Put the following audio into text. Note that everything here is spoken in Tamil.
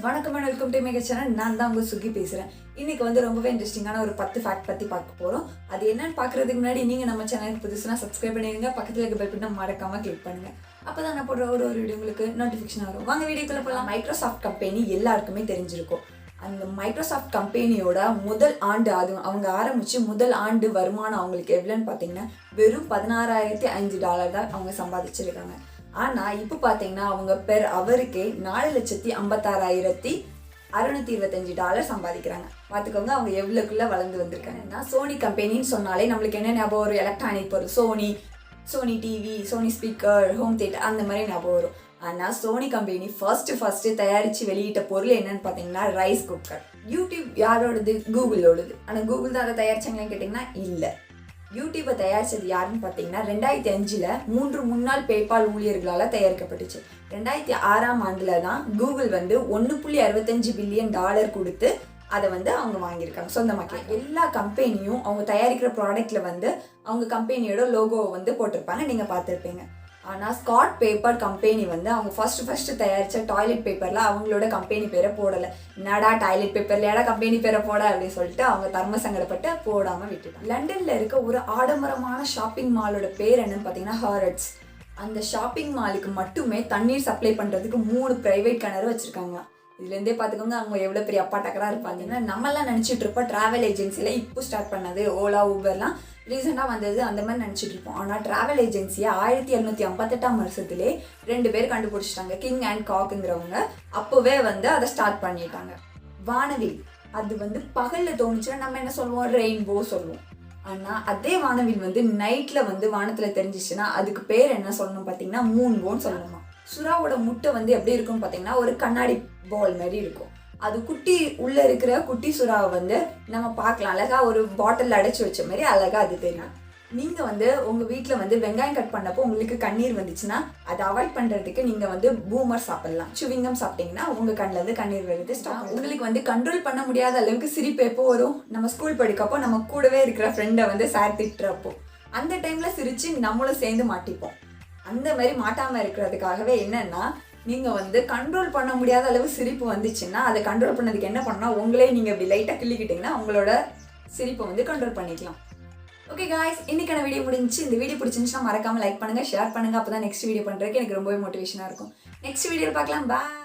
வணக்கம் and welcome to Mega channel. நான் தான் உங்கள் சுகி பேசுகிறேன். இன்றைக்கி வந்து ரொம்பவே இன்ட்ரெஸ்டிங்கான ஒரு 10 ஃபேக்ட் பற்றி பார்க்க போகிறோம். அது என்னன்னு பார்க்குறதுக்கு முன்னாடி நீங்கள் நம்ம சேனலுக்கு புதுசுனா சப்ஸ்கிரைப் பண்ணிடுங்க. பக்கத்தில் இருக்க பெல் பட்டனை மறக்காமல் கிளிக் பண்ணுங்கள். அப்போ தான் நான் போடுற ஒரு வீடியோ உங்களுக்கு நோட்டிஃபிகேஷன் வரும். வாங்க வீடியோக்குள்ளே போகலாம். மைக்ரோசாஃப்ட் கம்பெனி எல்லாருக்குமே தெரிஞ்சிருக்கும். அந்த மைக்ரோசாஃப்ட் கம்பெனியோட முதல் ஆண்டு அது அவங்க ஆரம்பித்து முதல் ஆண்டு வருமானம் அவங்களுக்கு எவ்வளோன்னு பார்த்தீங்கன்னா வெறும் $16,005 தான் அவங்க சம்பாதிச்சிருக்காங்க. ஆனால் இப்போ பார்த்தீங்கன்னா அவங்க அவருக்கே $4,56,625 சம்பாதிக்கிறாங்க. பார்த்துக்கோங்க அவங்க எவ்வளோக்குள்ளே வளர்ந்து வந்திருக்காங்கன்னா. சோனி கம்பெனின்னு சொன்னாலே நம்மளுக்கு என்ன ஞாபகம் வரும்? எலக்ட்ரானிக் பொருள், Sony TV, Sony speaker, home theatre அந்த மாதிரி ஞாபகம் வரும். ஆனால் சோனி கம்பெனி ஃபர்ஸ்ட்டு தயாரித்து வெளியிட்ட பொருள் என்னன்னு பார்த்தீங்கன்னா ரைஸ் குக்கர். யூடியூப் யாரோடது? கூகுளோடது. ஆனால் கூகுள் தான் அதை தயாரிச்சாங்களான்னு கேட்டிங்கன்னா இல்லை. யூடியூப்பை தயாரித்தது யாருன்னு பார்த்தீங்கன்னா 2005 3 முன்னாள் பேபால் ஊழியர்களால் தயாரிக்கப்பட்டுச்சு. 2006ஆம் ஆண்டில் தான் கூகுள் வந்து $1.65 பில்லியன் கொடுத்து அதை வந்து அவங்க வாங்கியிருக்காங்க சொந்தமாக. எல்லா கம்பெனியும் அவங்க தயாரிக்கிற ப்ராடக்டில் வந்து அவங்க கம்பெனியோட லோகோவை வந்து போட்டிருப்பாங்க, நீங்கள் பார்த்துருப்பீங்க. ஆனால் ஸ்காட் பேப்பர் கம்பெனி வந்து அவங்க ஃபஸ்ட்டு தயாரித்த டாய்லெட் பேப்பரில் அவங்களோட கம்பெனி பேரை போடலை. என்னடா டாய்லெட் பேப்பர்லையாடா கம்பெனி பேரை போட அப்படின்னு சொல்லிட்டு அவங்க தர்ம சங்கடப்பட்டு போடாமல் விட்டுட்டாங்க. லண்டனில் இருக்க ஒரு ஆடம்பரமான ஷாப்பிங் மாலோட பேர் என்னன்னு பார்த்தீங்கன்னா ஹாரட்ஸ். அந்த ஷாப்பிங் மாலுக்கு மட்டுமே தண்ணீர் சப்ளை பண்ணுறதுக்கு 3 ப்ரைவேட் கிணறு வச்சுருக்காங்க. இதுலேருந்தே பார்த்துக்கோங்க அவங்க எவ்வளோ பெரிய அப்பாட்டக்கராக இருப்பாங்கன்னா. நம்மளாம் நினச்சிட்டு இருப்போம் ட்ராவல் ஏஜென்சியில் இப்போ ஸ்டார்ட் பண்ணது ஓலா ஊபர்லாம் ரீசெண்டாக வந்தது அந்த மாதிரி நினச்சிட்டு இருப்போம். ஆனால் ட்ராவல் ஏஜென்சியை 1758ஆம் வருஷத்துலேயே 2 பேர் கண்டுபிடிச்சிட்டாங்க, கிங் அண்ட் காக்குங்கிறவங்க. அப்போவே வந்து அதை ஸ்டார்ட் பண்ணிட்டாங்க. வானவில் அது வந்து பகலில் தோணுச்சுன்னா நம்ம என்ன சொல்லுவோம்? ரெயின்போ சொல்லுவோம். ஆனால் அதே வானவில் வந்து நைட்டில் வந்து வானத்தில் தெரிஞ்சிச்சுன்னா அதுக்கு பேர் என்ன சொல்லணும் பார்த்தீங்கன்னா மூன்போன்னு சொல்லணுமா. சுறாவோட முட்டை வந்து எப்படி இருக்கும்னு பார்த்தீங்கன்னா ஒரு கண்ணாடி பால் மாதிரி இருக்கும். அது உள்ளே இருக்கிற குட்டி சுறாவை வந்து நம்ம பார்க்கலாம், அழகாக ஒரு பாட்டில் அடைச்சி வச்ச மாதிரி அழகாக அது தெரியும். நீங்கள் வந்து உங்கள் வீட்டில் வந்து வெங்காயம் கட் பண்ணப்போ உங்களுக்கு கண்ணீர் வந்துச்சுன்னா அதை அவாய்ட் பண்ணுறதுக்கு நீங்கள் வந்து பூமர் சாப்பிட்லாம். சுவிங்கம் சாப்பிட்டீங்கன்னா உங்கள் கண்ணிலேருந்து கண்ணீர் வருது ஸ்டாப். உங்களுக்கு வந்து கண்ட்ரோல் பண்ண முடியாத அளவுக்கு சிரிப்பு எப்போ வரும்? நம்ம ஸ்கூல் படிக்கப்போ நம்ம கூடவே இருக்கிற ஃப்ரெண்டை வந்து சார் திட்டுறப்போ அந்த டைமில் சிரித்து நம்மளும் சேர்ந்து மாட்டிப்போம். அந்த மாதிரி மாட்டாமல் இருக்கிறதுக்காகவே என்னென்னா நீங்கள் வந்து கண்ட்ரோல் பண்ண முடியாத அளவு சிரிப்பு வந்துச்சுன்னா அதை கண்ட்ரோல் பண்ணதுக்கு என்ன பண்ணால் உங்களே நீங்கள் இப்படி லைட்டாக கிள்ளிக்கிட்டிங்கன்னா உங்களோட சிரிப்பை வந்து கண்ட்ரோல் பண்ணிக்கலாம். ஓகே காய்ஸ், இன்னைக்கான வீடியோ முடிஞ்சு. இந்த வீடியோ பிடிச்சிருந்துச்சுன்னா மறக்காமல் லைக் பண்ணுங்கள், ஷேர் பண்ணுங்கள். அப்போ தான் நெக்ஸ்ட் வீடியோ பண்ணுறதுக்கு எனக்கு ரொம்பவே மோட்டிவேஷனாக இருக்கும். நெக்ஸ்ட் வீடியோவில் பார்க்கலாம். பாய்.